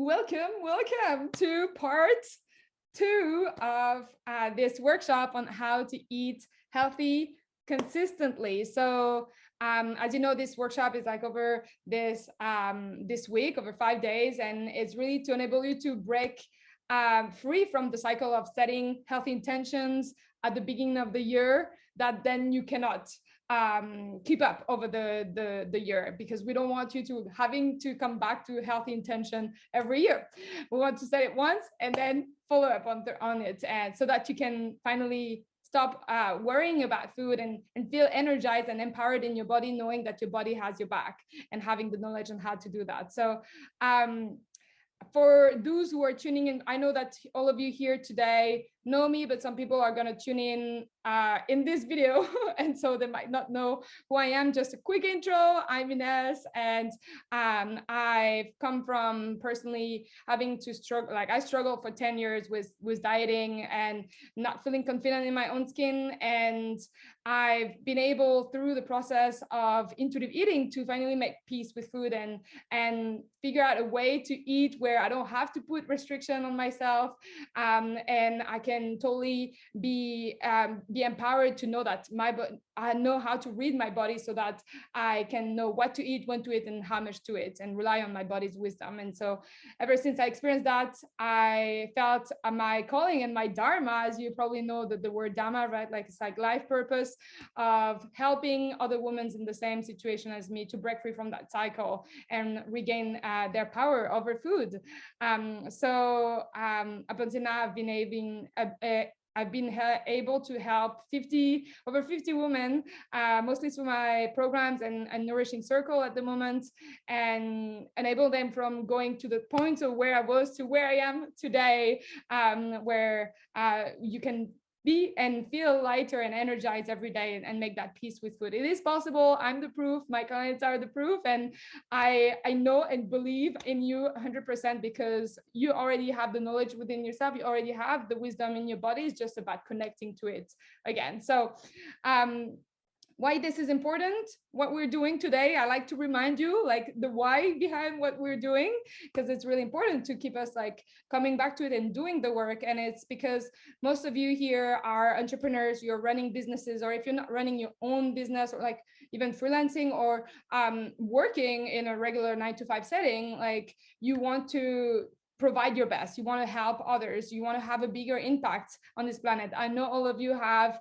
welcome to part 2 of this workshop on how to eat healthy consistently. So as you know, this workshop is like over this week, over 5 days, and it's really to enable you to break free from the cycle of setting healthy intentions at the beginning of the year that then you cannot keep up over the year, because we don't want you to having to come back to healthy intention every year. We want to set it once and then follow up on it, and so that you can finally stop worrying about food and feel energized and empowered in your body, knowing that your body has your back and having the knowledge on how to do that. So for those who are tuning in, I know that all of you here today know me, but some people are going to tune in this video and so they might not know who I am. Just a quick intro. I'm Ines, and I've come from personally having to struggle, like I struggled for 10 years with dieting and not feeling confident in my own skin, and I've been able through the process of intuitive eating to finally make peace with food and figure out a way to eat where I don't have to put restriction on myself, and I can totally be empowered to know that I know how to read my body so that I can know what to eat, when to eat, and how much to eat, and rely on my body's wisdom. And so ever since I experienced that, I felt my calling and my dharma, as you probably know the word dharma, right? Like it's like life purpose of helping other women in the same situation as me to break free from that cycle and regain their power over food. So up until now, I've been able to help over 50 women, mostly through my programs and Nourishing Circle at the moment, and enable them from going to the point of where I was to where I am today, where you can be and feel lighter and energized every day and make that peace with food. It is possible. I'm the proof. My clients are the proof. And I know and believe in you 100%, because you already have the knowledge within yourself. You already have the wisdom in your body. It's just about connecting to it again. So why this is important, what we're doing today, I like to remind you like the why behind what we're doing, because it's really important to keep us like coming back to it and doing the work. And it's because most of you here are entrepreneurs, you're running businesses, or if you're not running your own business, or like even freelancing or working in a regular 9-to-5 setting, like you want to provide your best, you want to help others, you want to have a bigger impact on this planet. I know all of you have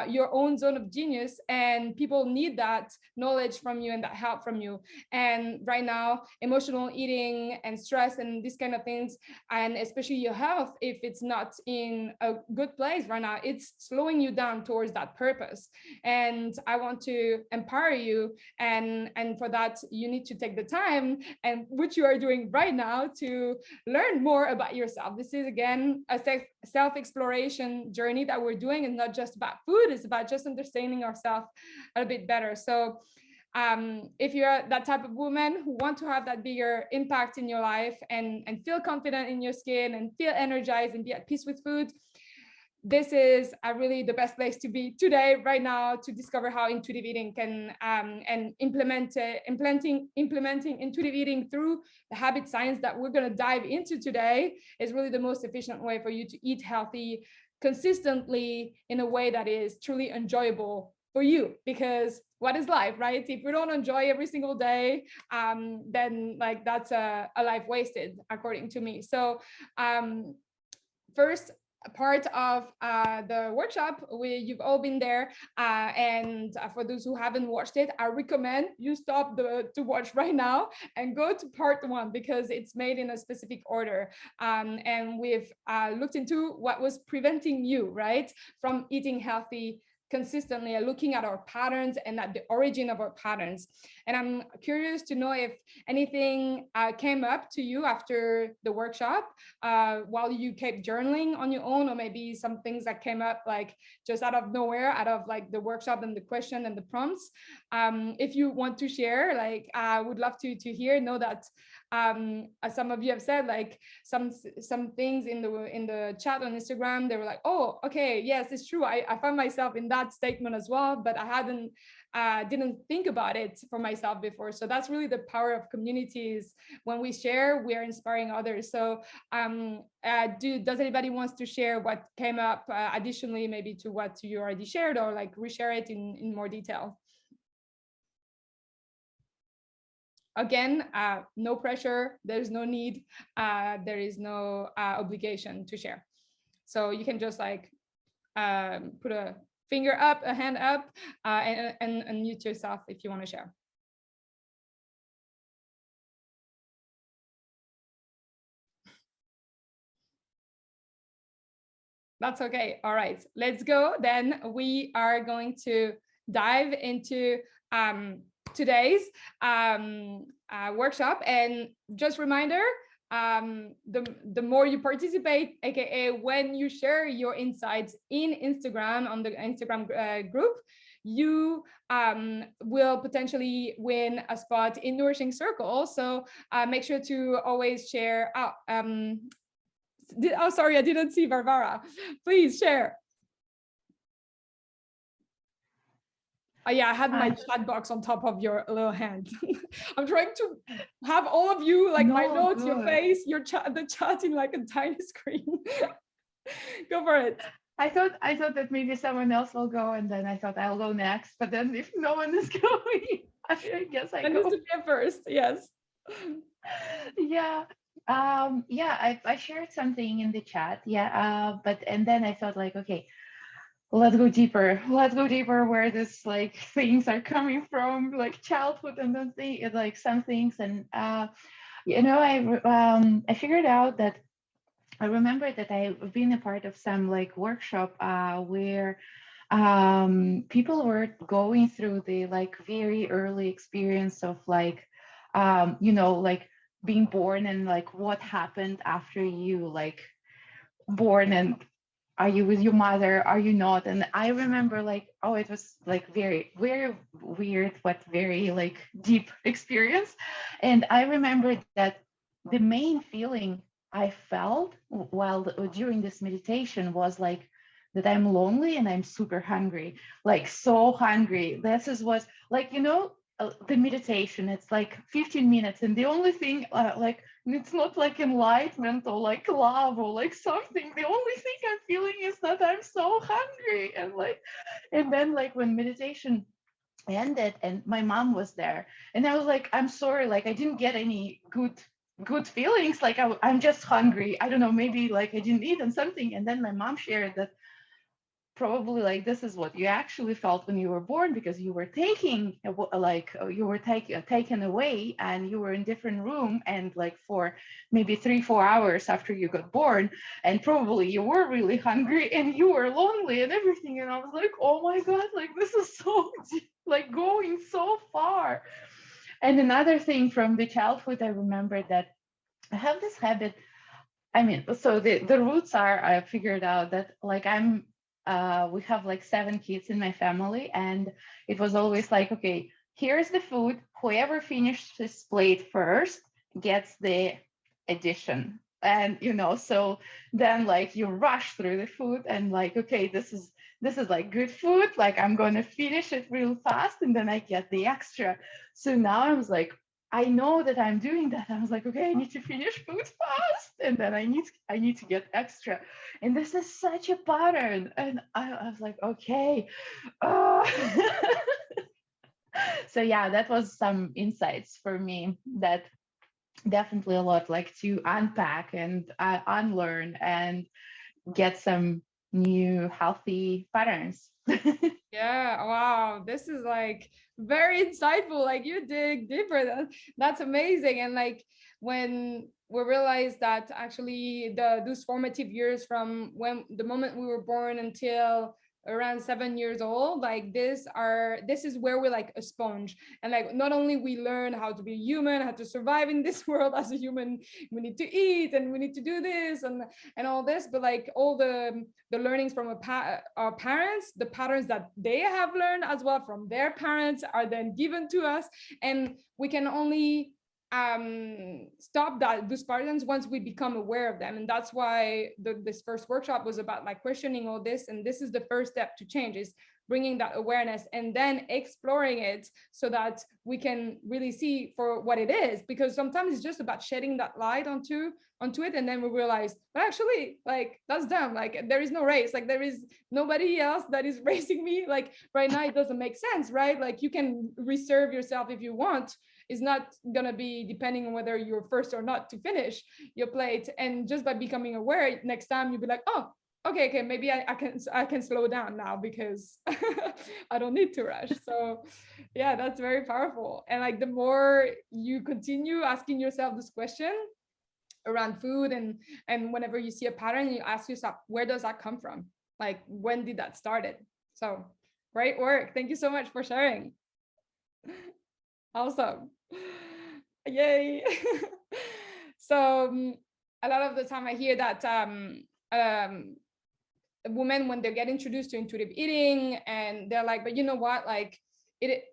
your own zone of genius, and people need that knowledge from you and that help from you. And right now, emotional eating and stress and these kind of things, and especially your health, if it's not in a good place right now, it's slowing you down towards that purpose. And I want to empower you, and for that you need to take the time, and which you are doing right now, to learn more about yourself. This is again a self-exploration journey that we're doing. It's not just about food, it's about just understanding ourselves a bit better. So if you're that type of woman who want to have that bigger impact in your life and feel confident in your skin and feel energized and be at peace with food, this is really the best place to be today, right now, to discover how intuitive eating can and implementing intuitive eating through the habit science that we're going to dive into today is really the most efficient way for you to eat healthy consistently in a way that is truly enjoyable for you. Because what is life, right? If we don't enjoy every single day, then like that's a life wasted, according to me. So first part of the workshop, you've all been there, and for those who haven't watched it, I recommend you stop to watch right now and go to part 1, because it's made in a specific order, and we've looked into what was preventing you, right, from eating healthy consistently, looking at our patterns and at the origin of our patterns. And I'm curious to know if anything came up to you after the workshop while you kept journaling on your own, or maybe some things that came up like just out of nowhere, out of like the workshop and the question and the prompts. If you want to share, like I would love to hear. Know that as some of you have said, like some things in the chat on Instagram, they were like, oh, okay, yes, it's true. I found myself in that statement as well, but I didn't think about it for myself before. So that's really the power of communities. When we share, we are inspiring others. So does anybody wants to share what came up additionally, maybe to what you already shared, or like reshare it in more detail? Again, no pressure, there's no need, there is no obligation to share. So you can just like put a finger up, a hand up, and unmute yourself if you want to share. That's okay. All right, let's go. Then we are going to dive into today's workshop. And just reminder, the more you participate, aka when you share your insights in Instagram, on the Instagram group, you will potentially win a spot in Nourishing Circle. So make sure to always share. Oh, sorry, I didn't see Barbara. Please share. Oh yeah, I had my chat box on top of your little hand. I'm trying to have all of you, like my notes, your face, your chat, the chat in like a tiny screen. Go for it. I thought that maybe someone else will go, and then I thought I'll go next. But then if no one is going, I guess I go. To be first, yes. Yeah. Yeah, I shared something in the chat. Yeah. And then I thought like, okay, let's go deeper. Let's go deeper where this like things are coming from, like childhood and then like some things. And I figured out that I remember that I've been a part of some like workshop where people were going through the like very early experience of like like being born and like what happened after you like born, and are you with your mother, are you not? And I remember like, oh, it was like very very weird but very like deep experience. And I remember that the main feeling I felt while during this meditation was like that I'm lonely and I'm super hungry, like so hungry. This is what, like, the meditation, it's like 15 minutes, and the only thing like it's not like enlightenment or like love or like something. The only thing I'm feeling is that I'm so hungry. And then like when meditation ended and my mom was there, and I was like, I'm sorry, like I didn't get any good feelings, like I'm just hungry, I don't know, maybe like I didn't eat and something. And then my mom shared that probably like this is what you actually felt when you were born, because you were taken away and you were in different room, and like for maybe 3-4 hours after you got born, and probably you were really hungry and you were lonely and everything. And I was like, oh my god, like this is so like going so far. And another thing from the childhood, I remember that I have this habit. I mean, so the roots are, I figured out that like we have like 7 kids in my family, and it was always like, okay, here's the food. Whoever finished his plate first gets the addition. And so then like you rush through the food and like, okay, this is like good food. Like I'm gonna finish it real fast, and then I get the extra. So now I was like, I know that I'm doing that. I was like, okay, I need to finish food fast, and then I need to get extra. And this is such a pattern. And I was like, okay. So yeah, that was some insights for me, that definitely a lot, like to unpack and unlearn and get some new healthy patterns. Yeah, wow, this is like very insightful. Like you dig deeper. That's amazing. And like when we realized that actually those formative years from when the moment we were born until around 7 years old, like this is where we're like a sponge. And like not only we learn how to be human, how to survive in this world as a human, we need to eat and we need to do this and all this, but like all the learnings from our parents, the patterns that they have learned as well from their parents are then given to us, and we can only stop those patterns once we become aware of them. And that's why this first workshop was about like questioning all this. And this is the first step to change, is bringing that awareness and then exploring it so that we can really see for what it is. Because sometimes it's just about shedding that light onto it, and then we realize, but actually, like, that's dumb. Like, there is no race, like there is nobody else that is racing me. Like right now, it doesn't make sense, right? Like you can reserve yourself if you want. It's not gonna be depending on whether you're first or not to finish your plate. And just by becoming aware, next time you'll be like, oh, okay, maybe I can slow down now because I don't need to rush. So yeah, that's very powerful. And like the more you continue asking yourself this question around food, and whenever you see a pattern, you ask yourself, where does that come from? Like, when did that started? So great work. Thank you so much for sharing. Awesome. Yay. So a lot of the time I hear that women, when they get introduced to intuitive eating, and they're like, but you know what, like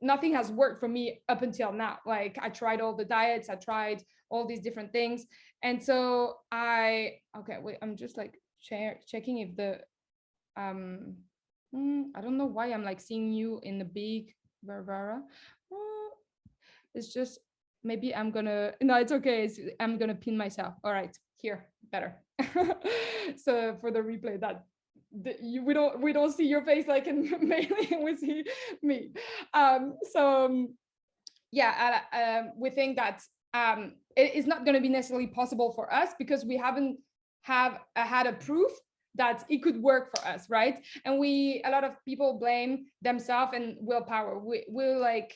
nothing has worked for me up until now. Like I tried all the diets, I tried all these different things. And so okay, wait, I'm just like checking if the I don't know why I'm like seeing you in the big Barbara. It's just, maybe I'm gonna, no, it's okay. I'm gonna pin myself. All right, here, better. So for the replay, that we don't see your face like in mailing, we see me. Yeah, we think that it is not going to be necessarily possible for us because we haven't had a proof that it could work for us, right? And a lot of people blame themselves and willpower. We'll like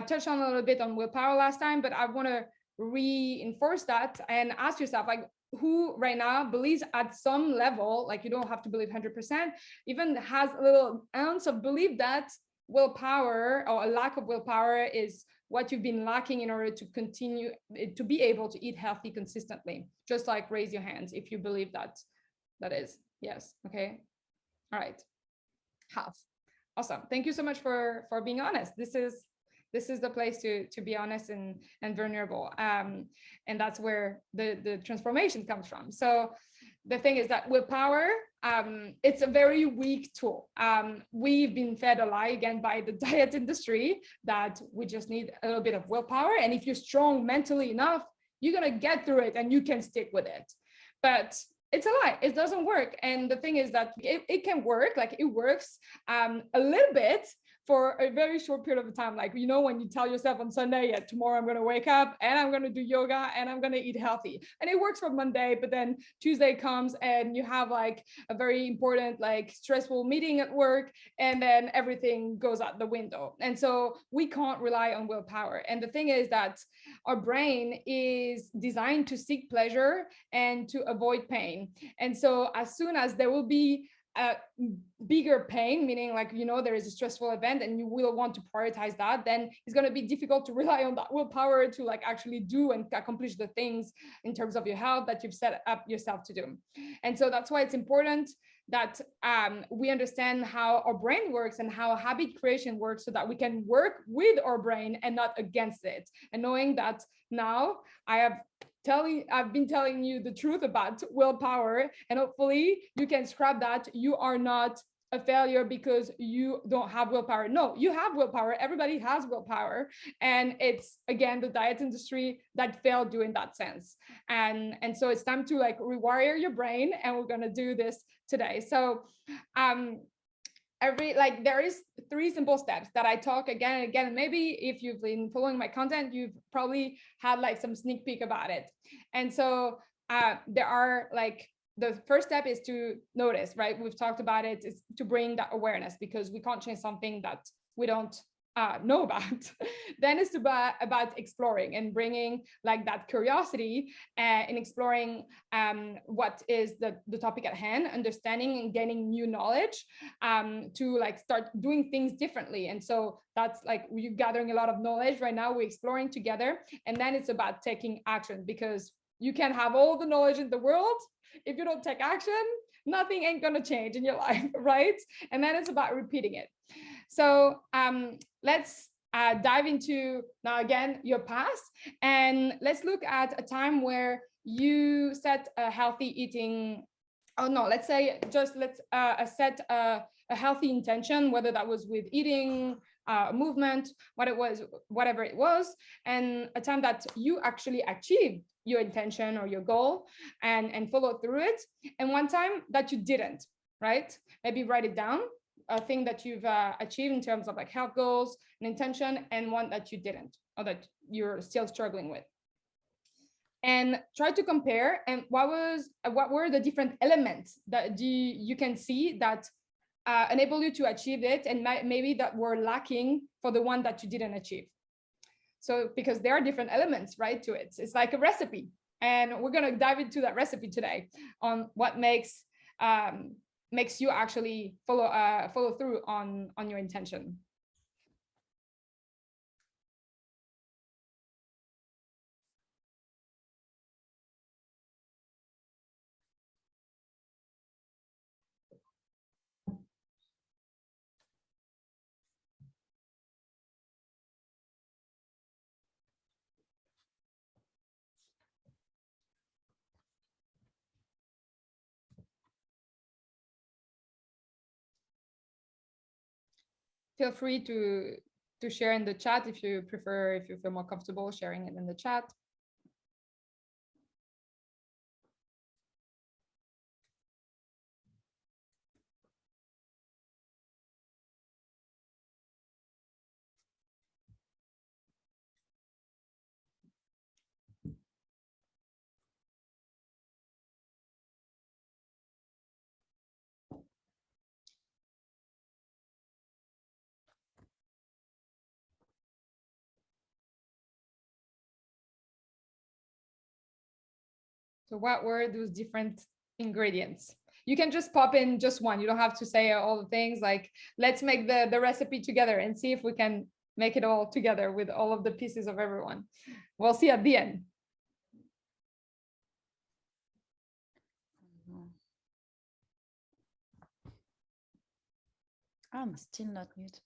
touch on a little bit on willpower last time, but I want to reinforce that and ask yourself, like, who right now believes at some level, like you don't have to believe 100%, even has a little ounce of belief that willpower or a lack of willpower is what you've been lacking in order to continue to be able to eat healthy consistently. Just like raise your hands if you believe that is yes. Okay, all right, half. Awesome. Thank you so much for being honest. This is the place to be honest and vulnerable, and that's where the transformation comes from. So the thing is that willpower, it's a very weak tool. We've been fed a lie again by the diet industry that we just need a little bit of willpower, and if you're strong mentally enough, you're gonna get through it and you can stick with it. But it's a lie. It doesn't work. And the thing is that it can work, like it works a little bit for a very short period of time. Like, you know, when you tell yourself on Sunday, yeah, tomorrow I'm going to wake up and I'm going to do yoga and I'm going to eat healthy. And it works for Monday, but then Tuesday comes and you have like a very important, like stressful meeting at work, and then everything goes out the window. And so we can't rely on willpower. And the thing is that our brain is designed to seek pleasure and to avoid pain. And so as soon as there will be a bigger pain, meaning like, you know, there is a stressful event and you will want to prioritize that, then it's going to be difficult to rely on that willpower to like actually do and accomplish the things in terms of your health that you've set up yourself to do. And so that's why it's important that we understand how our brain works and how habit creation works, so that we can work with our brain and not against it. And knowing that now I've been telling you the truth about willpower, and hopefully you can scrap that. You are not a failure because you don't have willpower. No, you have willpower. Everybody has willpower. And it's, again, the diet industry that failed you in that sense. And so it's time to like rewire your brain, and we're going to do this today. So there is 3 simple steps that I talk again and again. Maybe if you've been following my content, you've probably had like some sneak peek about it. And so there are like, the first step is to notice, right? We've talked about it, is to bring that awareness, because we can't change something that we don't know about. Then it's about exploring and bringing like that curiosity in exploring what is the topic at hand, understanding and gaining new knowledge to like start doing things differently. And so that's like, we're gathering a lot of knowledge right now, we're exploring together. And then it's about taking action, because you can have all the knowledge in the world, if you don't take action, nothing ain't gonna change in your life, right? And then it's about repeating it. So let's dive into now again your past, and let's look at a time where you set a healthy eating. Oh no, let's say just let's set a healthy intention, whether that was with eating, movement, what it was, whatever it was, and a time that you actually achieved your intention or your goal and followed through it, and one time that you didn't, right? Maybe write it down, a thing that you've achieved in terms of like health goals and intention, and one that you didn't or that you're still struggling with, and try to compare and what were the different elements that you can see that enable you to achieve it, and maybe that were lacking for the one that you didn't achieve. So because there are different elements, right, to it, it's like a recipe, and we're going to dive into that recipe today on what makes you actually follow through on your intention. Feel free to share in the chat if you prefer, if you feel more comfortable sharing it in the chat. So what were those different ingredients? You can just pop in just one. You don't have to say all the things. Like, let's make the recipe together and see if we can make it all together with all of the pieces of everyone. We'll see at the end. I'm still not mute.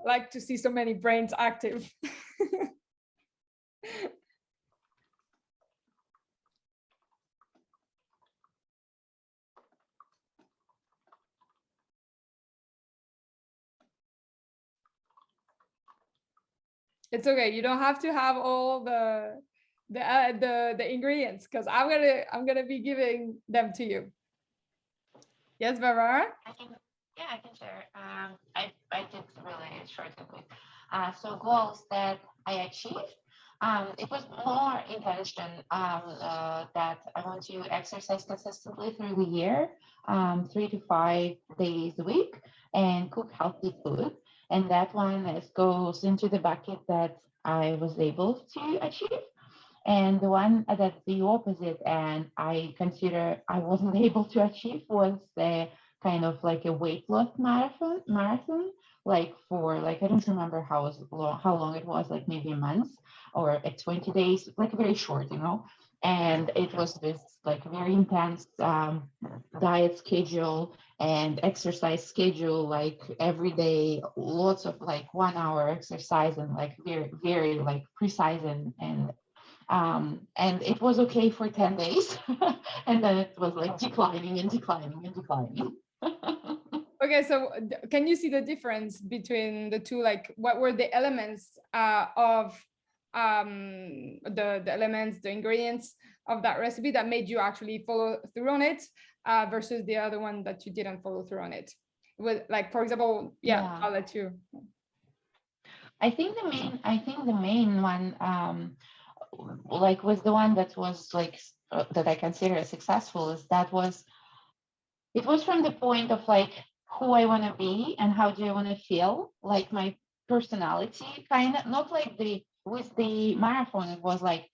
Like to see so many brains active. It's okay. You don't have to have all the ingredients, because I'm gonna be giving them to you. Yes, Barbara? I can share. I did really short and quick. So goals that I achieved. It was more intention that I want to exercise consistently through the year, 3 to 5 days a week, and cook healthy food. And that one goes into the bucket that I was able to achieve. And the one that's the opposite, and I consider I wasn't able to achieve, was the kind of like a weight loss marathon, like for like I don't remember how long it was, like maybe a month or 20 days, like very short, you know. And it was this like very intense diet schedule and exercise schedule, like every day, lots of like 1 hour exercise and like very, very like precise and it was okay for 10 days. And then it was like declining and declining and declining. Okay, so can you see the difference between the two? Like, what were the elements of the elements, the ingredients of that recipe that made you actually follow through on it versus the other one that you didn't follow through on it? With, like, for example, yeah. I'll let you. I think the main one like was the one that was like that I consider successful, is that it was from the point of like who I want to be and how do I want to feel, like my personality, kind of, not like the with the marathon, it was like,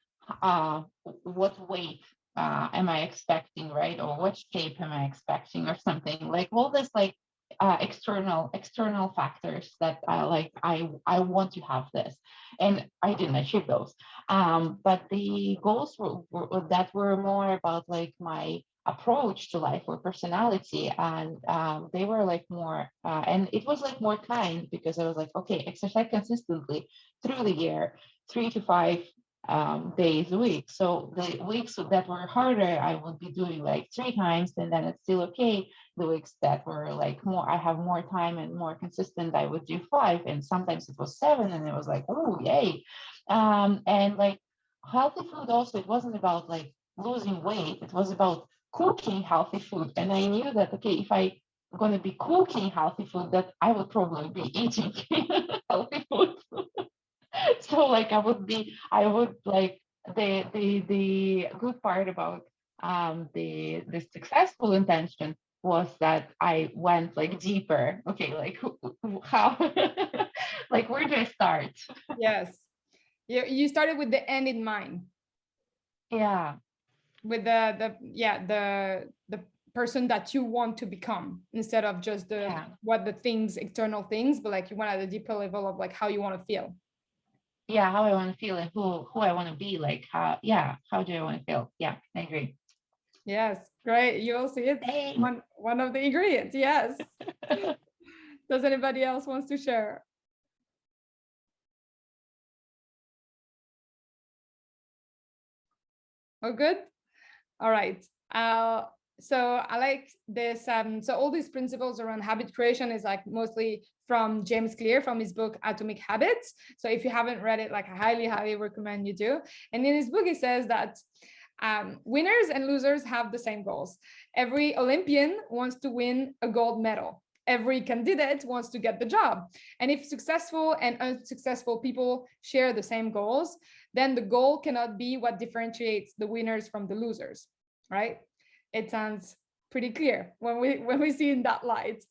what weight am I expecting, right? Or what shape am I expecting, or something like all this, like external factors that like I want to have this, and I didn't achieve those. But the goals that were more about like my approach to life or personality, and they were like more and it was like more kind, because I was like, okay, exercise consistently through the year, 3 to 5 days a week. So the weeks that were harder, I would be doing like 3 times, and then it's still okay. The weeks that were like more, I have more time and more consistent, I would do 5, and sometimes it was 7, and it was like, oh, yay. And like healthy food also, it wasn't about like losing weight, it was about cooking healthy food. And I knew that, okay, if I'm going to be cooking healthy food, that I would probably be eating healthy food. So like I would like the good part about the successful intention was that I went like deeper. Okay, like how like where do I start? Yes. You started with the end in mind, Yeah, with the person that you want to become, instead of just the yeah, what the things, external things, but like you went at a deeper level of like how you want to feel. yeah. How I want to feel and who I want to be. Like how do I want to feel? Yeah, I agree. Yes, great. You will see it's Thanks. one of the ingredients. Yes. Does anybody else wants to share? Oh, good. All right. So I like this. So all these principles around habit creation is like mostly from James Clear, from his book Atomic Habits. So if you haven't read it, like I highly, highly recommend you do. And in his book, he says that winners and losers have the same goals. Every Olympian wants to win a gold medal. Every candidate wants to get the job. And if successful and unsuccessful people share the same goals, then the goal cannot be what differentiates the winners from the losers, right? It sounds pretty clear when we see in that light.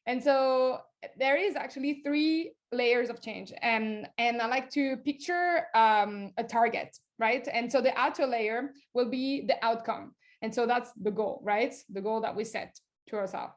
And so there is actually 3 layers of change, and I like to picture a target, right? And so the outer layer will be the outcome, and so that's the goal, right? The goal that we set to ourselves.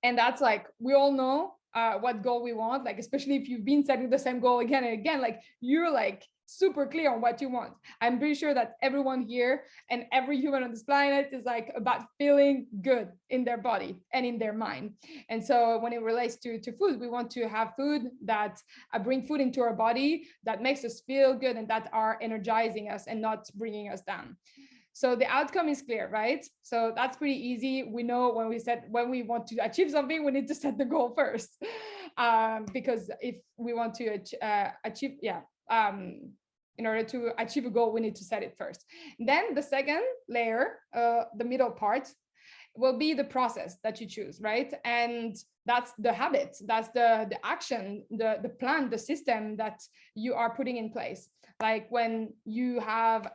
And that's like, we all know what goal we want, like especially if you've been setting the same goal again and again, like you're like super clear on what you want. I'm pretty sure that everyone here and every human on this planet is like about feeling good in their body and in their mind. And so when it relates to food, we want to have food that bring food into our body that makes us feel good and that are energizing us and not bringing us down. So the outcome is clear, right? So that's pretty easy. We know when we want to achieve something, we need to set the goal first, because if we want to achieve, in order to achieve a goal, we need to set it first. Then the second layer, the middle part, will be the process that you choose, right? And that's the habit, that's the action, the plan, the system that you are putting in place. Like when you have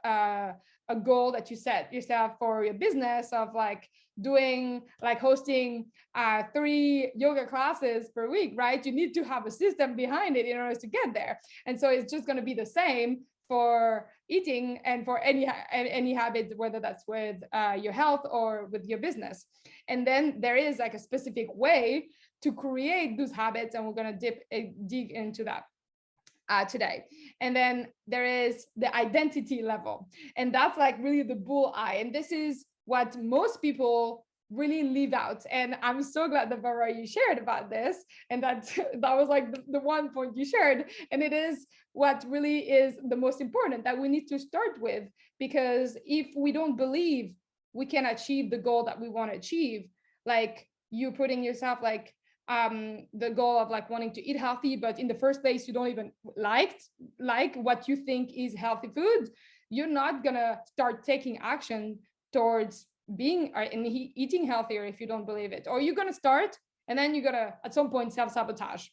a goal that you set yourself for your business of like doing, like hosting 3 yoga classes per week, right? You need to have a system behind it in order to get there. And so it's just going to be the same for eating and for any habit, whether that's with your health or with your business. And then there is like a specific way to create those habits, and we're going to dig into that today. And then there is the identity level, and that's like really the bull eye, and this is what most people really leave out. And I'm so glad that Barbara, you shared about this, and that that was like the one point you shared, and it is what really is the most important that we need to start with. Because if we don't believe we can achieve the goal that we want to achieve, like you putting yourself like the goal of like wanting to eat healthy, but in the first place you don't even like what you think is healthy food, you're not gonna start taking action towards being and eating healthier if you don't believe it. Or you're gonna start and then you're gonna at some point self-sabotage.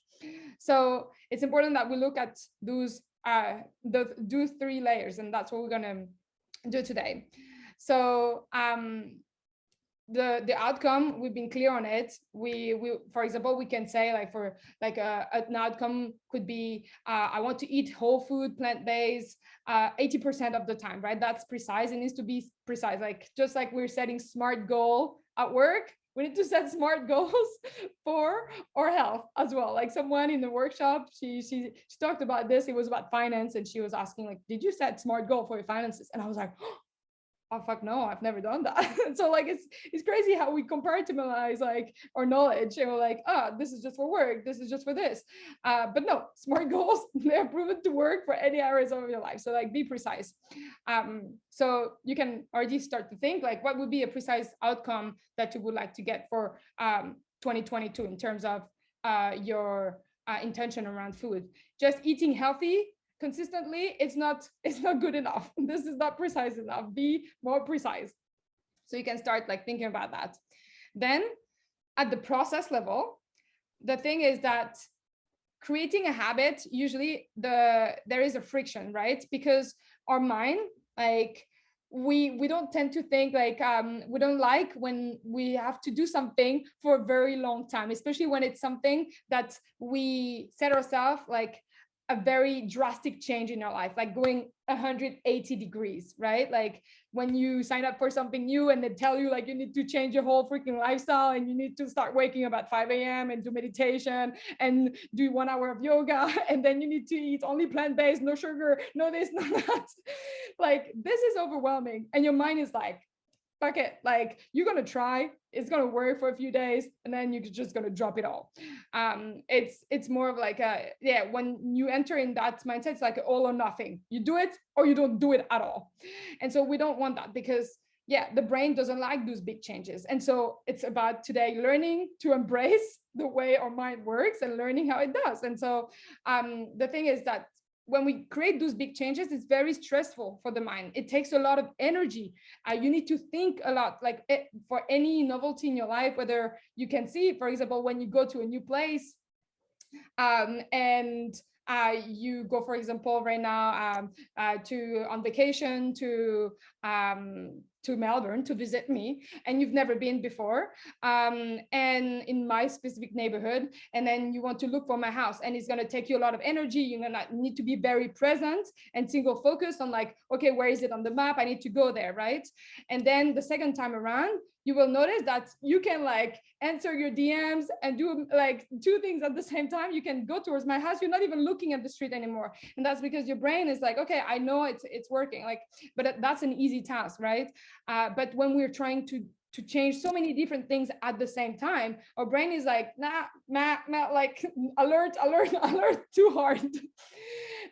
So it's important that we look at those 3 layers, and that's what we're gonna do today. So the outcome, we've been clear on it. We for example, we can say like for like an outcome could be I want to eat whole food, plant-based 80% of the time, right? That's precise. It needs to be precise. Like just like we're setting smart goal at work, we need to set smart goals for our health as well. Like someone in the workshop, she talked about this. It was about finance, and she was asking like, did you set smart goal for your finances? And I was like, oh fuck no, I've never done that. So like it's crazy how we compartmentalize like our knowledge, and we're like, oh, this is just for work, this is just for this. But no, smart goals, they're proven to work for any areas of your life. So like be precise. So you can already start to think like what would be a precise outcome that you would like to get for 2022 in terms of your intention around food. Just eating healthy consistently, it's not good enough. This is not precise enough. Be more precise. So you can start like thinking about that. Then at the process level, the thing is that creating a habit, usually there is a friction, right? Because our mind, like we don't tend to think like we don't like when we have to do something for a very long time, especially when it's something that we set ourselves like a very drastic change in your life, like going 180 degrees, right? Like when you sign up for something new and they tell you like you need to change your whole freaking lifestyle, and you need to start waking up at 5 a.m. and do meditation and do 1 hour of yoga, and then you need to eat only plant-based, no sugar, no this, no that. Like this is overwhelming, and your mind is like, fuck it, like you're gonna try, it's gonna work for a few days, and then you're just gonna drop it all. It's more of like a, yeah, when you enter in that mindset, it's like all or nothing. You do it or you don't do it at all. And so we don't want that, because yeah, the brain doesn't like those big changes. And so it's about today learning to embrace the way our mind works and learning how it does. And so the thing is that when we create those big changes, it's very stressful for the mind. It takes a lot of energy. You need to think a lot, like for any novelty in your life, whether you can see, for example, when you go to a new place, and you go, for example, right now to on vacation to Melbourne to visit me, and you've never been before, and in my specific neighborhood, and then you want to look for my house, and it's going to take you a lot of energy. You're going to need to be very present and single focus on like, okay, where is it on the map? I need to go there, right? And then the second time around, you will notice that you can like answer your DMs and do like two things at the same time. You can go towards my house. You're not even looking at the street anymore. And that's because your brain is like, okay, I know it's working. Like, but that's an easy task, right? But when we're trying to change so many different things at the same time, our brain is like, nah, like alert, too hard.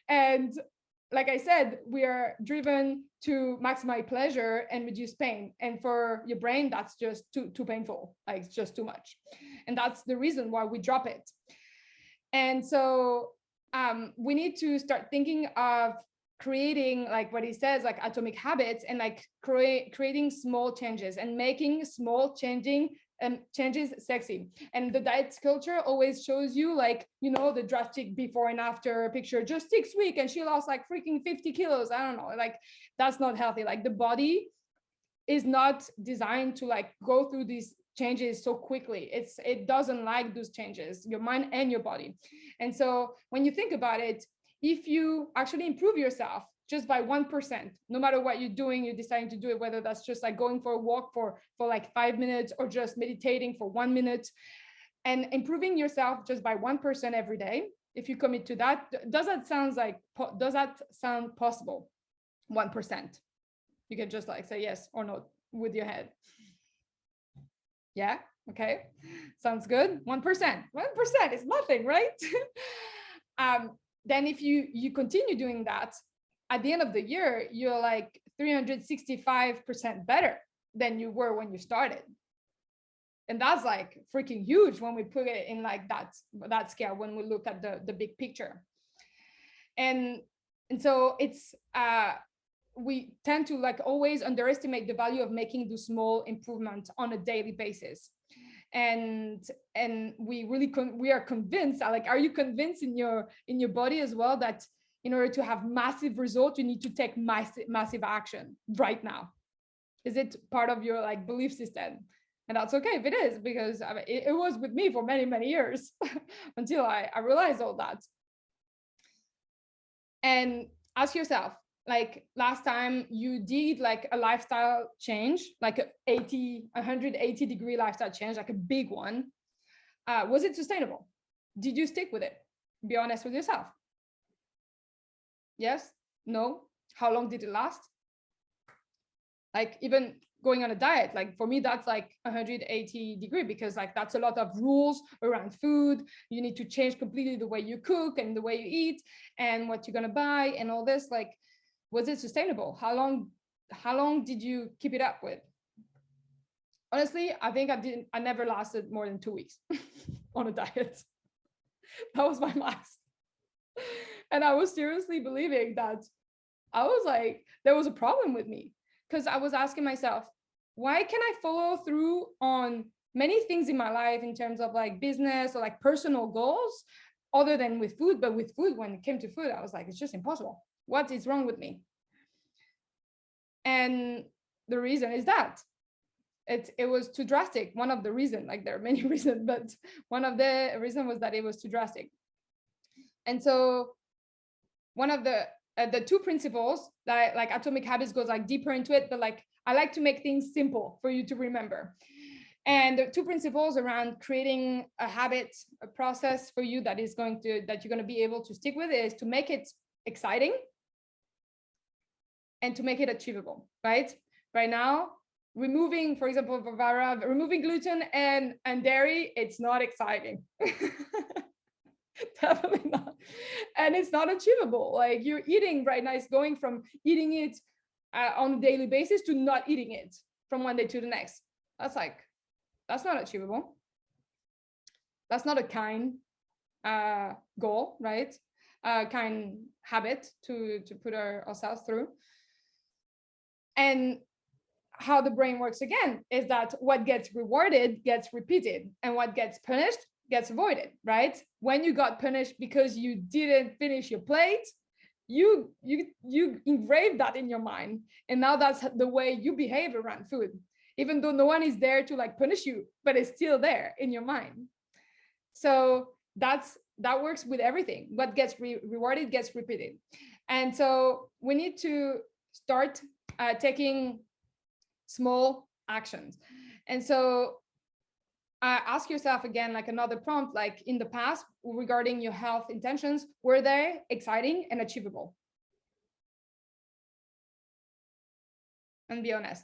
And like I said, we are driven to maximize pleasure and reduce pain. And for your brain, that's just too painful. Like it's just too much. And that's the reason why we drop it. And so we need to start thinking of creating, like what he says, like atomic habits, and like creating small changes and making small changes sexy. And the diet culture always shows you like, you know, the drastic before and after picture, just 6 weeks and she lost like freaking 50 kilos. I don't know, like that's not healthy. Like the body is not designed to like go through these changes so quickly. It doesn't like those changes, your mind and your body. And so when you think about it, if you actually improve yourself just by 1%, no matter what you're doing, you're deciding to do it, whether that's just like going for a walk for like 5 minutes or just meditating for 1 minute, and improving yourself just by 1% every day, if you commit to that, does that sound possible? 1%. You can just like say yes or no with your head. Yeah, okay, sounds good. 1% is nothing, right? Then if you continue doing that, at the end of the year, you're like 365% better than you were when you started. And that's like freaking huge when we put it in like that scale, when we look at the big picture. And so it's we tend to like always underestimate the value of making those small improvements on a daily basis. And we are convinced, like, are you convinced in your body as well that in order to have massive results, you need to take massive action right now? Is it part of your like belief system? And that's okay if it is, because I mean, it was with me for many, many years until I realized all that. And ask yourself, like last time you did like a lifestyle change, like a 180-degree lifestyle change, like a big one, was it sustainable? Did you stick with it? Be honest with yourself. Yes? No? How long did it last? Like even going on a diet, like for me, that's like 180-degree, because like that's a lot of rules around food. You need to change completely the way you cook and the way you eat and what you're gonna buy and all this. Like, was it sustainable? How long did you keep it up with? Honestly, I think I never lasted more than 2 weeks on a diet. That was my max. And I was seriously believing that I was like, there was a problem with me, because I was asking myself, why can I follow through on many things in my life in terms of like business or like personal goals other than with food? But with food, when it came to food, I was like, it's just impossible. What is wrong with me? And the reason is that it was too drastic. One of the reasons, like there are many reasons, but one of the reasons was that it was too drastic. And so one of the two principles that like Atomic Habits goes like deeper into it, but like I like to make things simple for you to remember. And the two principles around creating a habit, a process for you that you're going to be able to stick with, is to make it exciting and to make it achievable, right? Right now, removing, for example, Vavara, removing gluten and dairy, it's not exciting. Definitely not. And it's not achievable. Like you're eating right now, it's going from eating it on a daily basis to not eating it from one day to the next. That's not achievable. That's not a kind goal, right? Kind habit to put ourselves through. And how the brain works again is that what gets rewarded gets repeated, and what gets punished gets avoided, right? When you got punished because you didn't finish your plate, you engraved that in your mind, and now that's the way you behave around food, even though no one is there to like punish you, but it's still there in your mind. So that works with everything. What gets rewarded gets repeated. And so we need to start taking small actions. And so ask yourself again, like another prompt, like in the past regarding your health intentions, were they exciting and achievable? And be honest.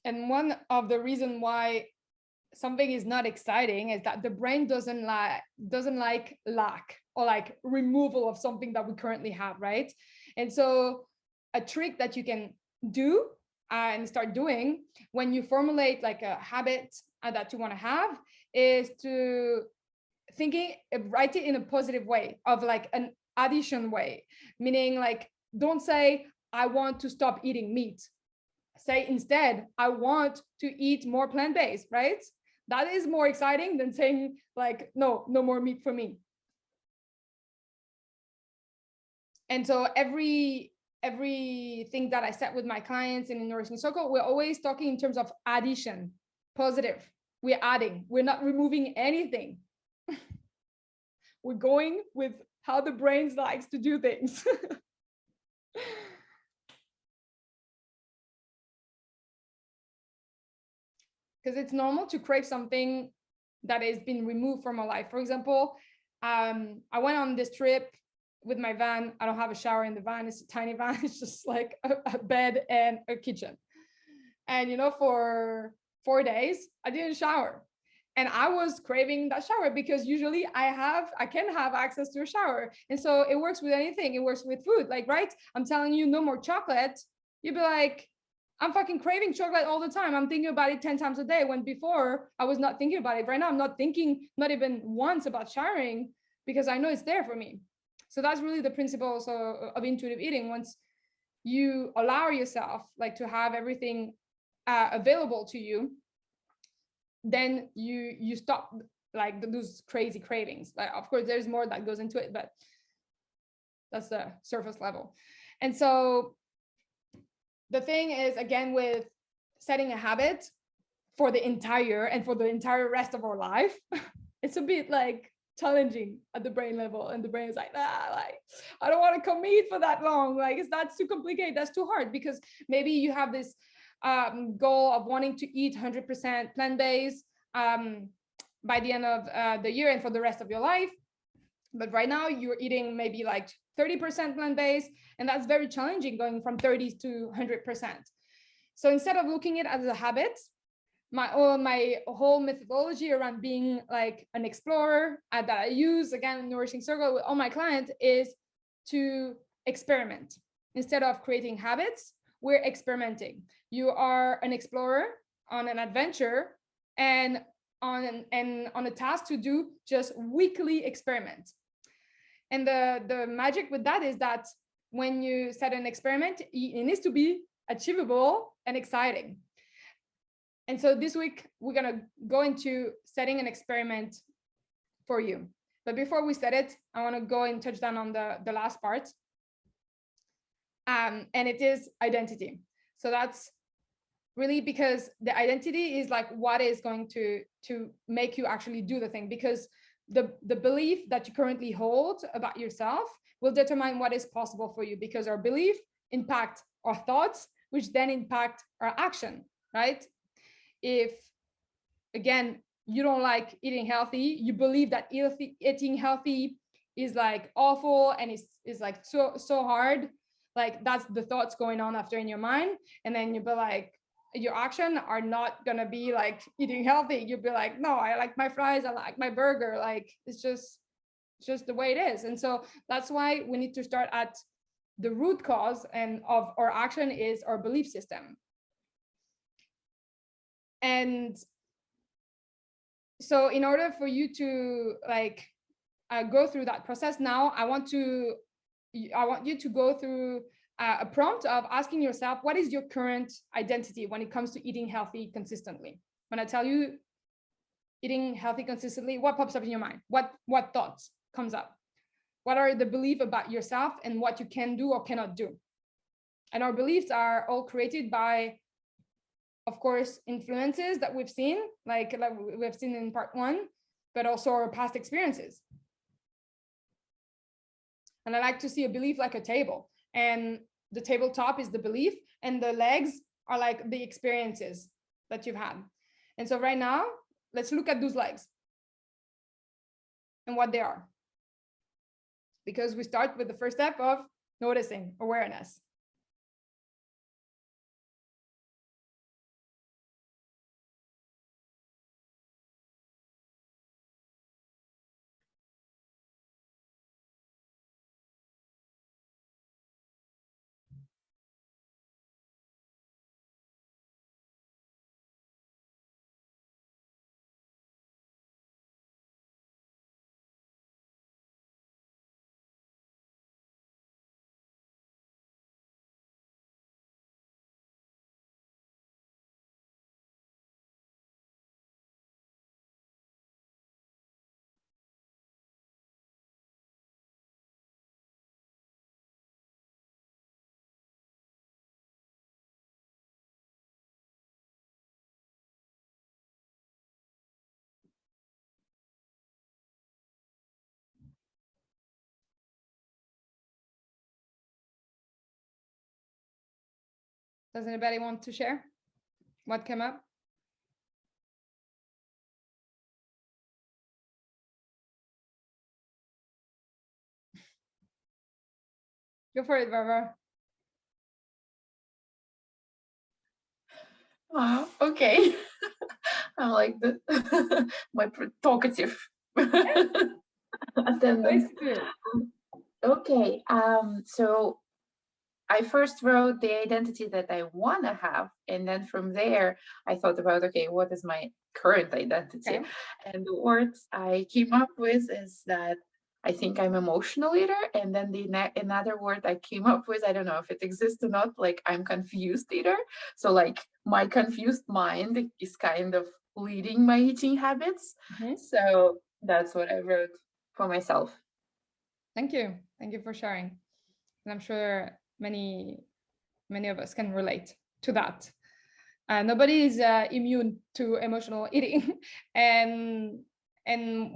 And one of the reasons why something is not exciting is that the brain doesn't like lack or like removal of something that we currently have, right? And so a trick that you can do and start doing when you formulate like a habit that you want to have is to write it in a positive way, of like an addition way, meaning like don't say I want to stop eating meat. Say instead, I want to eat more plant-based, right? That is more exciting than saying like, no more meat for me. And so everything that I set with my clients in Nourishing Circle, we're always talking in terms of addition, positive. We're adding, we're not removing anything. We're going with how the brain likes to do things. Because it's normal to crave something that has been removed from our life. For example, I went on this trip with my van. I don't have a shower in the van. It's a tiny van. It's just like a bed and a kitchen. And for 4 days, I didn't shower. And I was craving that shower because usually I can have access to a shower. And so it works with anything. It works with food. Like, right? I'm telling you, no more chocolate. You'd be like, I'm fucking craving chocolate all the time. I'm thinking about it 10 times a day, when before I was not thinking about it. Right now, I'm not thinking, not even once, about showering, because I know it's there for me. So that's really the principle also of intuitive eating. Once you allow yourself like to have everything available to you, then you stop like those crazy cravings. Like, of course, there's more that goes into it, but that's the surface level. And so the thing is, again, with setting a habit for the entire rest of our life, it's a bit like challenging at the brain level, and the brain is like, like, I don't want to commit for that long. Like, that's too complicated, that's too hard, because maybe you have this goal of wanting to eat 100% plant-based by the end of the year and for the rest of your life. But right now you're eating maybe like 30% plant-based, and that's very challenging, going from 30 to 100%. So instead of looking at it as a habit, my whole methodology around being like an explorer that I use, again, in Nourishing Circle with all my clients, is to experiment. Instead of creating habits, we're experimenting. You are an explorer on an adventure, and on a task to do just weekly experiment. And the magic with that is that when you set an experiment, it needs to be achievable and exciting. And so this week, we're going to go into setting an experiment for you. But before we set it, I want to go and touch down on the last part. And it is identity. So that's really because the identity is like what is going to make you actually do the thing. Because the belief that you currently hold about yourself will determine what is possible for you, because our belief impact our thoughts, which then impact our action, right? If, again, you don't like eating healthy, you believe that eating healthy is like awful and is like so hard, like that's the thoughts going on after in your mind. And then you'll be like, your action are not gonna be like eating healthy. You'll be like, no, I like my fries, I like my burger, like it's just the way it is. And so that's why we need to start at the root cause and of our action is our belief system. And so in order for you to like go through that process now, I want you to go through a prompt of asking yourself, what is your current identity when it comes to eating healthy consistently? When I tell you eating healthy consistently, what pops up in your mind? What thoughts comes up? What are the beliefs about yourself and what you can do or cannot do? And our beliefs are all created by, of course, influences that we've seen, like we've seen in part 1, but also our past experiences. And I like to see a belief like a table, and the tabletop is the belief, and the legs are like the experiences that you've had. And so right now, let's look at those legs and what they are. Because we start with the first step of noticing, awareness. Does anybody want to share what came up? Go for it, Barbara. Okay. I'm like my talkative attendant. Okay. So I first wrote the identity that I want to have. And then from there, I thought about, okay, what is my current identity? Okay. And the words I came up with is that I think I'm emotional eater. And then another word I came up with, I don't know if it exists or not, like I'm confused eater. So like my confused mind is kind of leading my eating habits. Mhm. So that's what I wrote for myself. Thank you. Thank you for sharing. And I'm sure many of us can relate to that. Nobody is immune to emotional eating, and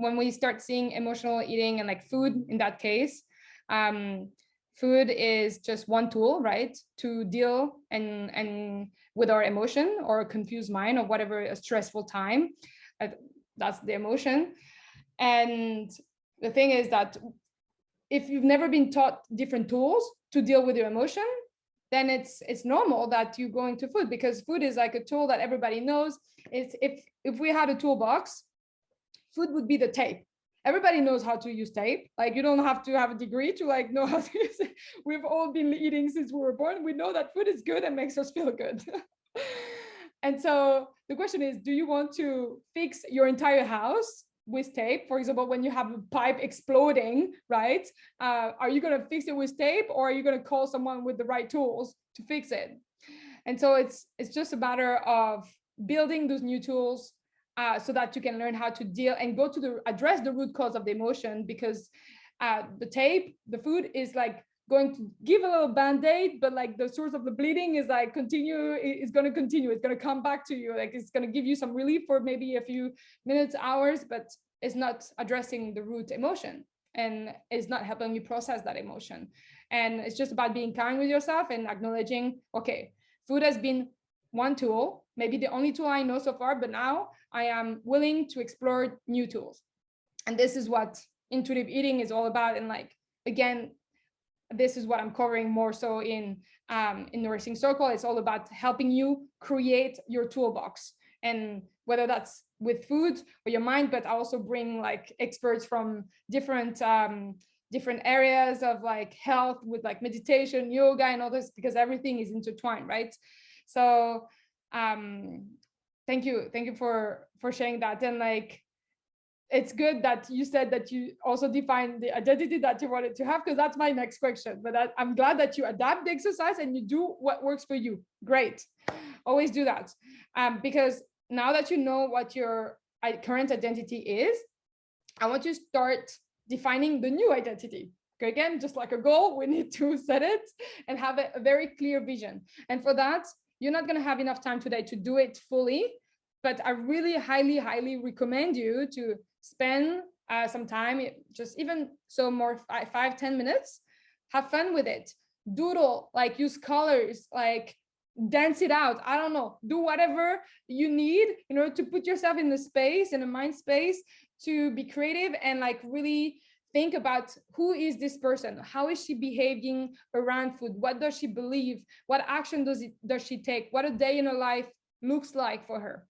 when we start seeing emotional eating and like food in that case, um, food is just one tool, right, to deal and with our emotion or a confused mind or whatever a stressful time. Uh, that's the emotion, and the thing is that if you've never been taught different tools to deal with your emotion, then it's normal that you go into food, because food is like a tool that everybody knows. It's if we had a toolbox, food would be the tape. Everybody knows how to use tape. Like you don't have to have a degree to like know how to use it. We've all been eating since we were born. We know that food is good and makes us feel good. And so the question is, do you want to fix your entire house with tape? For example, when you have a pipe exploding, right? Are you going to fix it with tape, or are you going to call someone with the right tools to fix it? And so it's just a matter of building those new tools, so that you can learn how to deal and go to address the root cause of the emotion, because the tape, the food is like going to give a little band-aid, but like the source of the bleeding is like it's going to continue, it's going to come back to you, like it's going to give you some relief for maybe a few minutes, hours, but it's not addressing the root emotion, and it's not helping you process that emotion. And it's just about being kind with yourself and acknowledging, okay, food has been one tool, maybe the only tool I know so far, but now I am willing to explore new tools. And this is what intuitive eating is all about. And like, again, this is what I'm covering more so in Nourishing Circle. It's all about helping you create your toolbox, and whether that's with food or your mind, but I also bring like experts from different areas of like health, with like meditation, yoga, and all this, because everything is intertwined, right? So thank you for sharing that. And like, it's good that you said that you also define the identity that you wanted to have, because that's my next question. But I'm glad that you adapt the exercise and you do what works for you. Great. Always do that. Because now that you know what your current identity is, I want you to start defining the new identity. Okay, again, just like a goal, we need to set it and have a very clear vision. And for that, you're not going to have enough time today to do it fully, but I really highly recommend you to spend some time, just even so more 5-10 minutes, have fun with it, doodle, like use colors, like dance it out, I don't know, do whatever you need in order to put yourself in the space, in a mind space, to be creative and like really think about, who is this person, how is she behaving around food, what does she believe, what action does she take, what a day in her life looks like for her,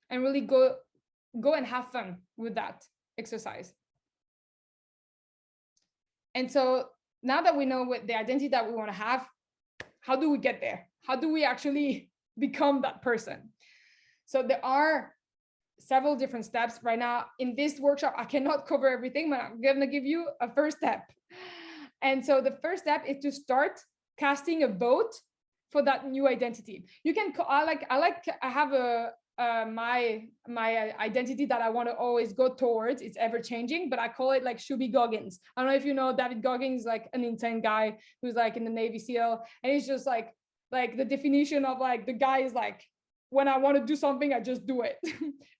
and really go and have fun with that exercise. And so now that we know what the identity that we want to have, how do we get there? How do we actually become that person? So there are several different steps. Right now in this workshop, I cannot cover everything, but I'm going to give you a first step. And so the first step is to start casting a vote for that new identity. You can, I have my identity that I want to always go towards. It's ever changing, but I call it like Shuby Goggins. I don't know if you know David Goggins, like an insane guy who's like in the Navy SEAL, and he's just like the definition of like, the guy is like, when I want to do something, I just do it.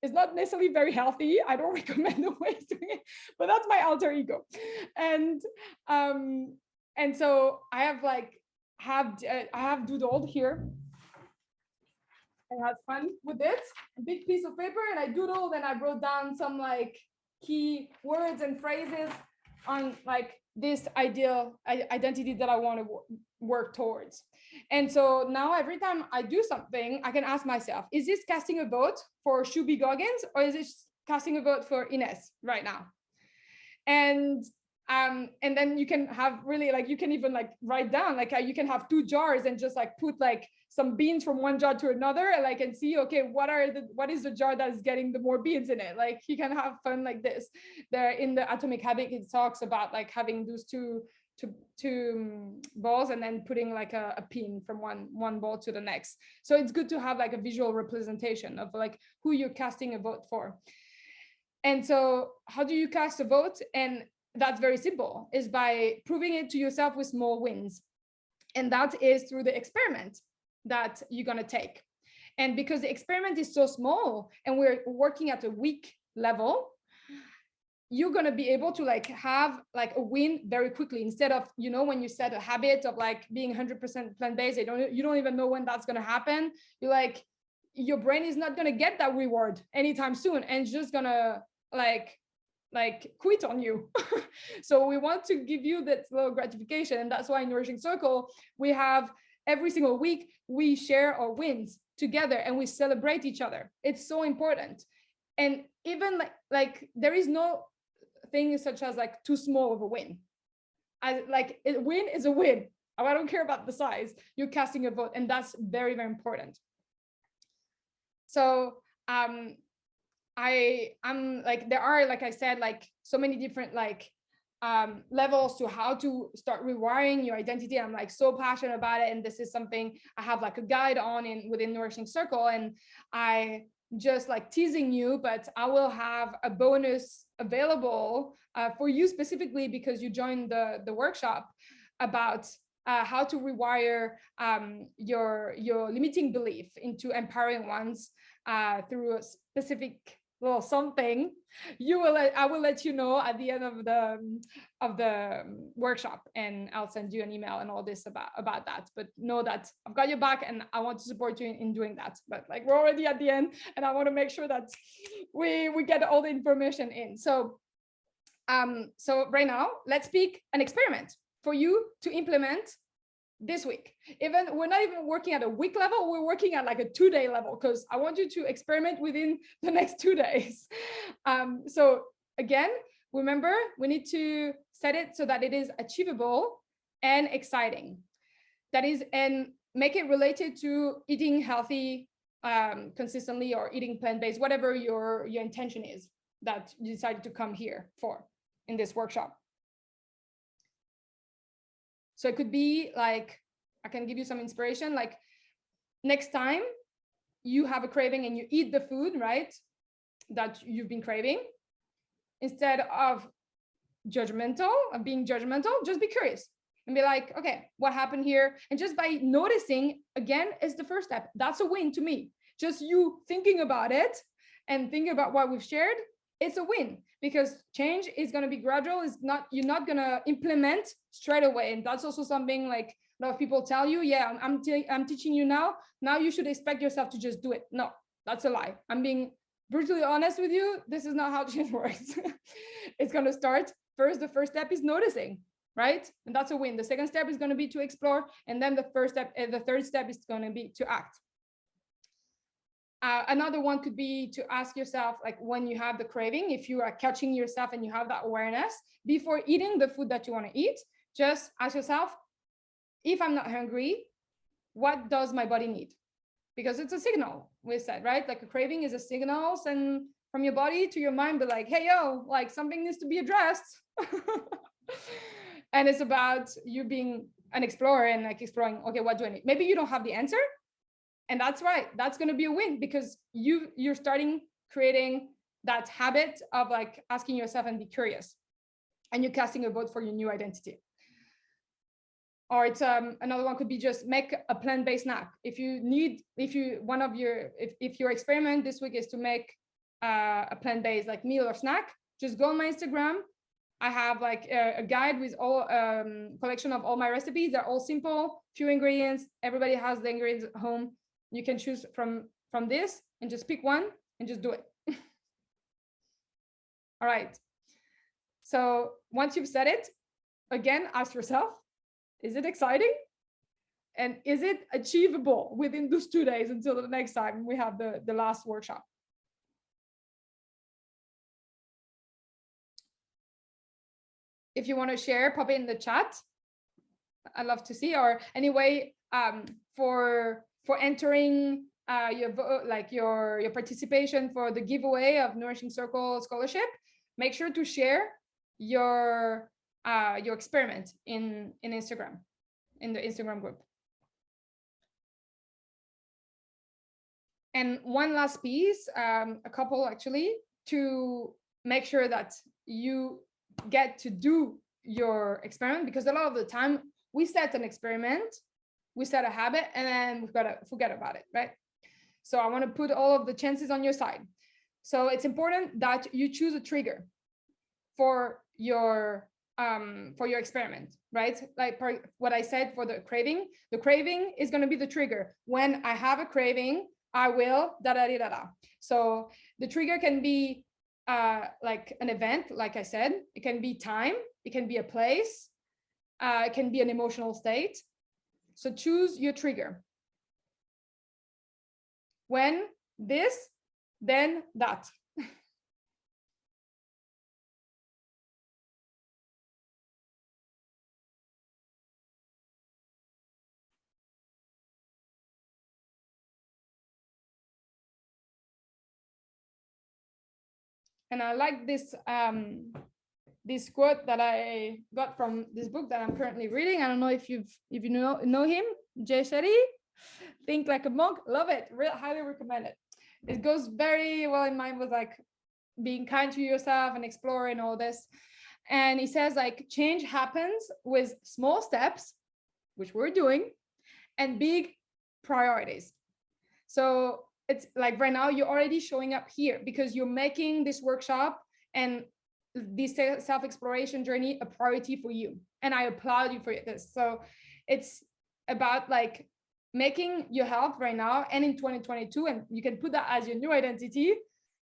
It's not necessarily very healthy. I don't recommend the way of doing it, but that's my alter ego. And so I have I have doodled here. I had fun with it, a big piece of paper, and I doodled and I wrote down some like key words and phrases on like this ideal identity that I want to work towards. And so now every time I do something, I can ask myself, is this casting a vote for Shuby Goggins, or is this casting a vote for Ines right now? And And then you can have really like, you can even like write down, like you can have 2 jars and just like put like some beans from one jar to another, like, and see, okay, what is the jar that is getting the more beans in it? Like you can have fun like this. There in the Atomic Habit, it talks about like having those two balls and then putting like a pin from one ball to the next. So it's good to have like a visual representation of like who you're casting a vote for. And so how do you cast a vote? And that's very simple, is by proving it to yourself with small wins. And that is through the experiment that you're going to take. And because the experiment is so small and we're working at a week level, you're going to be able to like have like a win very quickly, instead of, you know, when you set a habit of like being 100% plant-based, you don't even know when that's going to happen. You're like, your brain is not going to get that reward anytime soon, and it's just going to like quit on you. So we want to give you that slow gratification. And that's why in Nourishing Circle, we have every single week, we share our wins together and we celebrate each other. It's so important. And even like there is no thing such as like too small of a win. Like a win is a win. I don't care about the size. You're casting a vote, and that's very, very important. So I'm like, there are, like I said, like so many different like levels to how to start rewiring your identity. I'm like so passionate about it, and this is something I have like a guide on within Nourishing Circle. And I just like teasing you, but I will have a bonus available for you specifically because you joined the workshop about how to rewire your limiting belief into empowering ones through a specific little something. I will let you know at the end of the workshop, and I'll send you an email and all this about that. But know that I've got your back and I want to support you in doing that. But like, we're already at the end, and I want to make sure that we get all the information in. So right now, let's pick an experiment for you to implement this week. Even we're not even working at a week level, we're working at like a 2-day level, because I want you to experiment within the next 2 days. So again, remember, we need to set it so that it is achievable and exciting. That is, and make it related to eating healthy consistently, or eating plant-based, whatever your intention is that you decided to come here for in this workshop. So it could be like, I can give you some inspiration, like next time you have a craving and you eat the food, right, that you've been craving, instead of being judgmental, just be curious and be like, okay, what happened here? And just by noticing, again, is the first step. That's a win to me. Just you thinking about it and thinking about what we've shared, it's a win, because change is going to be gradual. You're not going to implement straight away. And that's also something like a lot of people tell you, yeah, I'm teaching you now you should expect yourself to just do it. No, that's a lie. I'm being brutally honest with you. This is not how change works. It's going to start first. The first step is noticing, right? And that's a win. The second step is going to be to explore. And then the third step is going to be to act. Another one could be to ask yourself, like when you have the craving, if you are catching yourself and you have that awareness, before eating the food that you want to eat, just ask yourself, if I'm not hungry, what does my body need? Because it's a signal, we said, right? Like a craving is a signal and from your body to your mind, but like, hey, yo, like something needs to be addressed. And it's about you being an explorer and like exploring, okay, what do I need? Maybe you don't have the answer. And that's right. That's going to be a win, because you're starting creating that habit of like asking yourself and be curious, and you're casting a vote for your new identity. Or it's another one could be just make a plant-based snack. If your experiment this week is to make a plant-based like meal or snack, just go on my Instagram. I have like a guide with all collection of all my recipes. They're all simple, few ingredients. Everybody has the ingredients at home. You can choose from this and just pick one and just do it. All right. So once you've said it, again, ask yourself, is it exciting? And is it achievable within those 2 days until the next time we have the last workshop? if you want to share, pop it in the chat. I'd love to see. Or anyway, for entering your participation for the giveaway of Nourishing Circle scholarship, make sure to share your experiment in Instagram, in the Instagram group. And one last piece, a couple actually, to make sure that you get to do your experiment, because a lot of the time we set an experiment, we set a habit, and then we've got to forget about it, right? So I want to put all of the chances on your side. So it's important that you choose a trigger for your experiment, right? Like what I said for the craving is going to be the trigger. When I have a craving, I will da da da da da. So the trigger can be like an event, like I said. It can be time, it can be a place, it can be an emotional state. So choose your trigger. When this, then that. And I like this this quote that I got from this book that I'm currently reading. I don't know if you know him, Jay Shetty. Think Like a Monk. Love it. Highly recommend it. It goes very well in line with like being kind to yourself and exploring all this. And he says like change happens with small steps, which we're doing, and big priorities. So it's like right now you're already showing up here because you're making this workshop and this self-exploration journey a priority for you. And I applaud you for this. So it's about like making your health right now and in 2022, and you can put that as your new identity,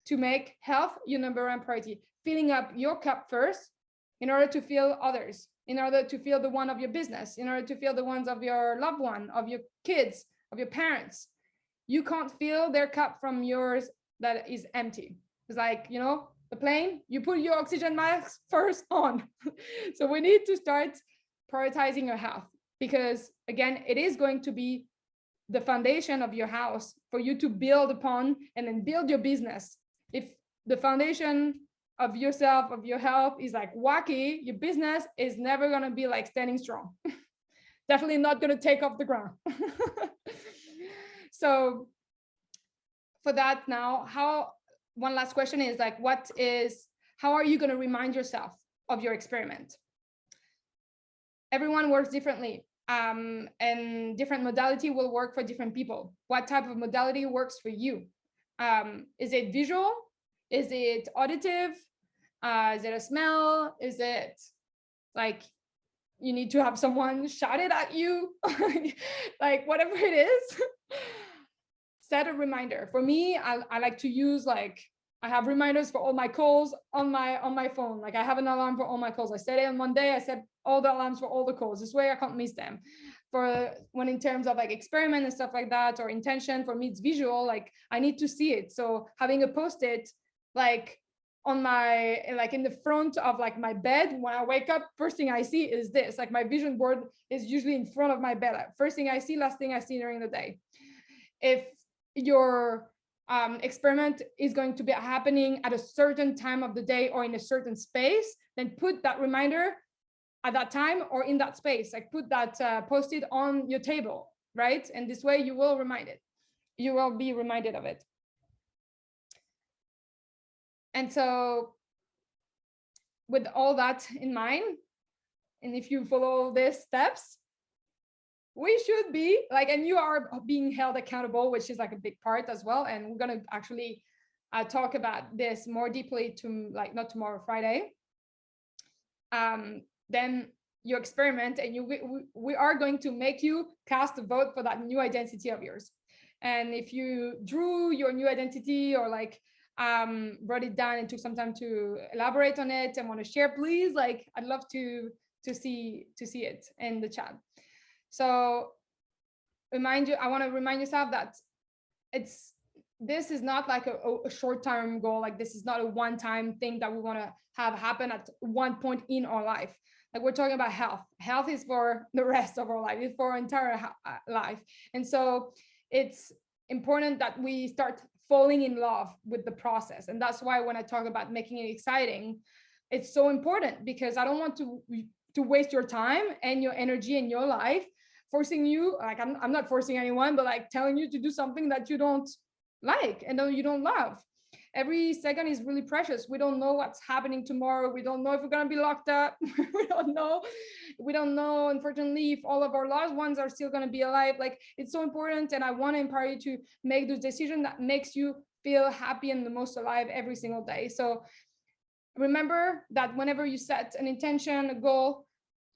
to make health your number one priority, filling up your cup first in order to fill others, in order to fill the one of your business, in order to fill the ones of your loved one, of your kids, of your parents. You can't fill their cup from yours that is empty. It's like, you know, the plane, you put your oxygen mask first on. So we need to start prioritizing your health, because again, it is going to be the foundation of your house for you to build upon and then build your business. If the foundation of yourself, of your health is like wacky, your business is never going to be like standing strong. Definitely not going to take off the ground. So for that now, one last question is like, how are you going to remind yourself of your experiment? Everyone works differently, and different modality will work for different people. What type of modality works for you? Is it visual? Is it auditive? Is it a smell? Is it like you need to have someone shout it at you? Like whatever it is, set a reminder. For me, I like to use like, I have reminders for all my calls on my phone. Like I have an alarm for all my calls. I set it on Monday. I set all the alarms for all the calls. This way I can't miss them. For when in terms of like experiment and stuff like that, or intention, for me it's visual. Like I need to see it. So having a post-it like on my, like in the front of like my bed, when I wake up, first thing I see is this. Like my vision board is usually in front of my bed. First thing I see, last thing I see during the day. If your experiment is going to be happening at a certain time of the day or in a certain space, then put that reminder at that time or in that space. Like put that post-it on your table, right? And this way you will be reminded of it. And so with all that in mind, and if you follow these steps, we should be like, and you are being held accountable, which is like a big part as well. And we're going to actually talk about this more deeply to like, not tomorrow, Friday. Then your experiment, and we are going to make you cast a vote for that new identity of yours. And if you drew your new identity or like wrote it down and took some time to elaborate on it and want to share, please, like I'd love to see it in the chat. So I want to remind yourself that it's this is not like a short-term goal. Like this is not a one-time thing that we want to have happen at one point in our life. Like we're talking about health. Health is for the rest of our life. It's for our entire life. And so it's important that we start falling in love with the process. And that's why when I talk about making it exciting, it's so important, because I don't want to waste your time and your energy and your life forcing you, like I'm not forcing anyone, but like telling you to do something that you don't like and you don't love. Every second is really precious. We don't know what's happening tomorrow. We don't know if we're going to be locked up. We don't know, unfortunately, if all of our loved ones are still going to be alive. Like it's so important, and I want to empower you to make those decisions that makes you feel happy and the most alive every single day. So remember that whenever you set an intention, a goal,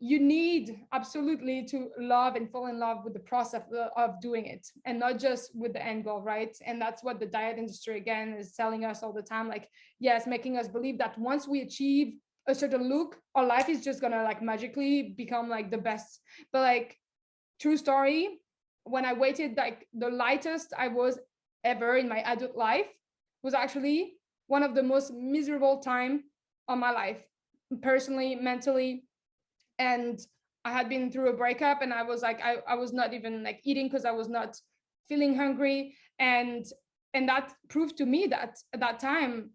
you need absolutely to love and fall in love with the process of doing it, and not just with the end goal, right? And that's what the diet industry again is telling us all the time. Like, yes, making us believe that once we achieve a certain look, our life is just gonna like magically become like the best. But like, true story, when I waited, like the lightest I was ever in my adult life was actually one of the most miserable time of my life, personally, mentally. And I had been through a breakup, and I was like, I was not even like eating because I was not feeling hungry. And that proved to me that at that time,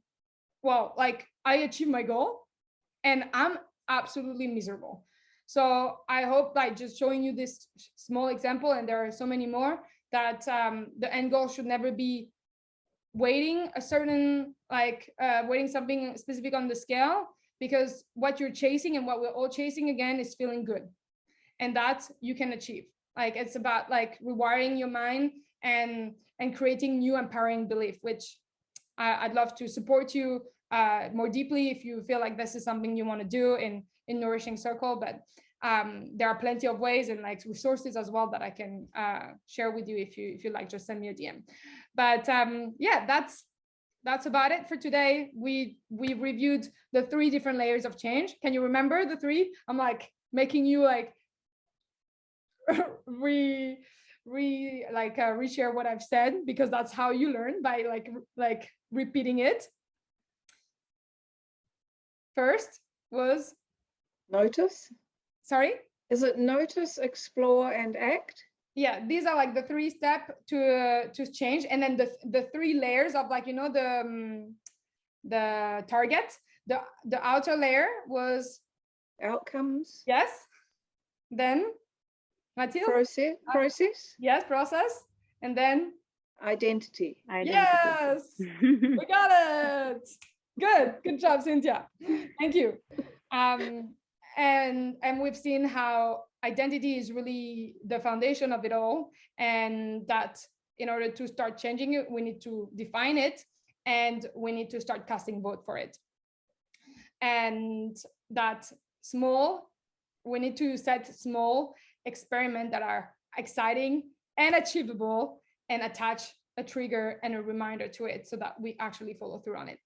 well, like I achieved my goal and I'm absolutely miserable. So I hope, like, just showing you this small example, and there are so many more, that the end goal should never be weighting a certain, like weighting something specific on the scale, because what you're chasing and what we're all chasing again is feeling good, and that you can achieve. Like it's about like rewiring your mind and creating new empowering belief, which I'd love to support you more deeply if you feel like this is something you want to do in Nourishing Circle. But there are plenty of ways and like resources as well that I can share with you if you like. Just send me a DM. But yeah, that's about it for today. We reviewed the 3 different layers of change. Can you remember the 3? I'm like making you like reshare what I've said, because that's how you learn, by like repeating it. First was Notice. Sorry? Is it notice, explore, and act? Yeah, these are like the 3 steps to change, and then the 3 layers of, like, you know, the target. The outer layer was Outcomes. yes. Then Mathilde? Process. Yes, process. And then Identity. yes, we got it. Good job, Cynthia. Thank you. And we've seen how identity is really the foundation of it all, and that in order to start changing it, we need to define it, and we need to start casting vote for it. And that we need to set small experiments that are exciting and achievable, and attach a trigger and a reminder to it so that we actually follow through on it.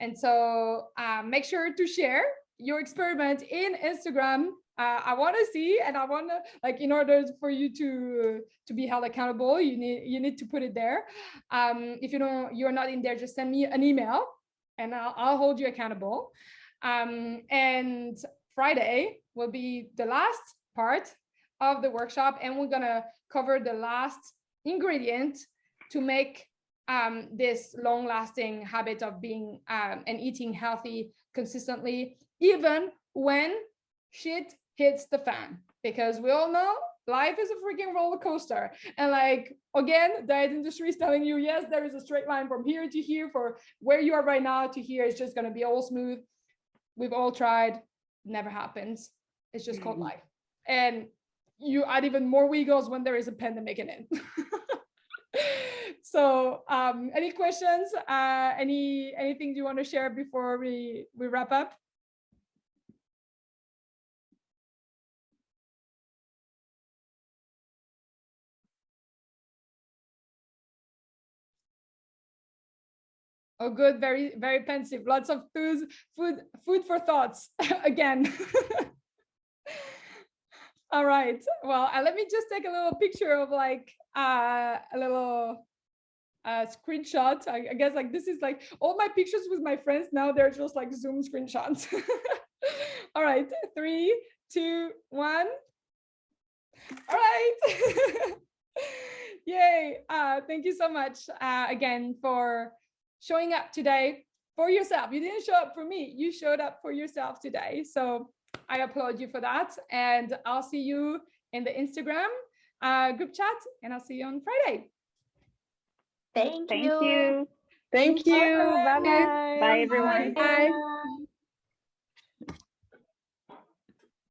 And so make sure to share your experiment in Instagram. I want to see, and I want to, like, in order for you to be held accountable, you need to put it there. If you're not in there, just send me an email, and I'll hold you accountable. And Friday will be the last part of the workshop, and we're gonna cover the last ingredient to make this long-lasting habit of being and eating healthy consistently, even when shit hits the fan. Because we all know life is a freaking roller coaster. And like, again, the diet industry is telling you, yes, there is a straight line from here to here, for where you are right now to here. It's just going to be all smooth. We've all tried. Never happens. It's just called life. And you add even more wiggles when there is a pandemic in it. So any questions, anything you want to share before we wrap up? Oh, good. Very, very pensive. Lots of food for thoughts again. All right. Well, let me just take a little picture of like a screenshot. I guess like this is like all my pictures with my friends now, they're just like Zoom screenshots. All right, 3, 2, 1. All right. Yay. Thank you so much again for showing up today for yourself. You didn't show up for me, you showed up for yourself today. So I applaud you for that. And I'll see you in the Instagram group chat, and I'll see you on Friday. Thank Thank you. you. Thank you. Bye. Bye. Bye, everyone. Bye.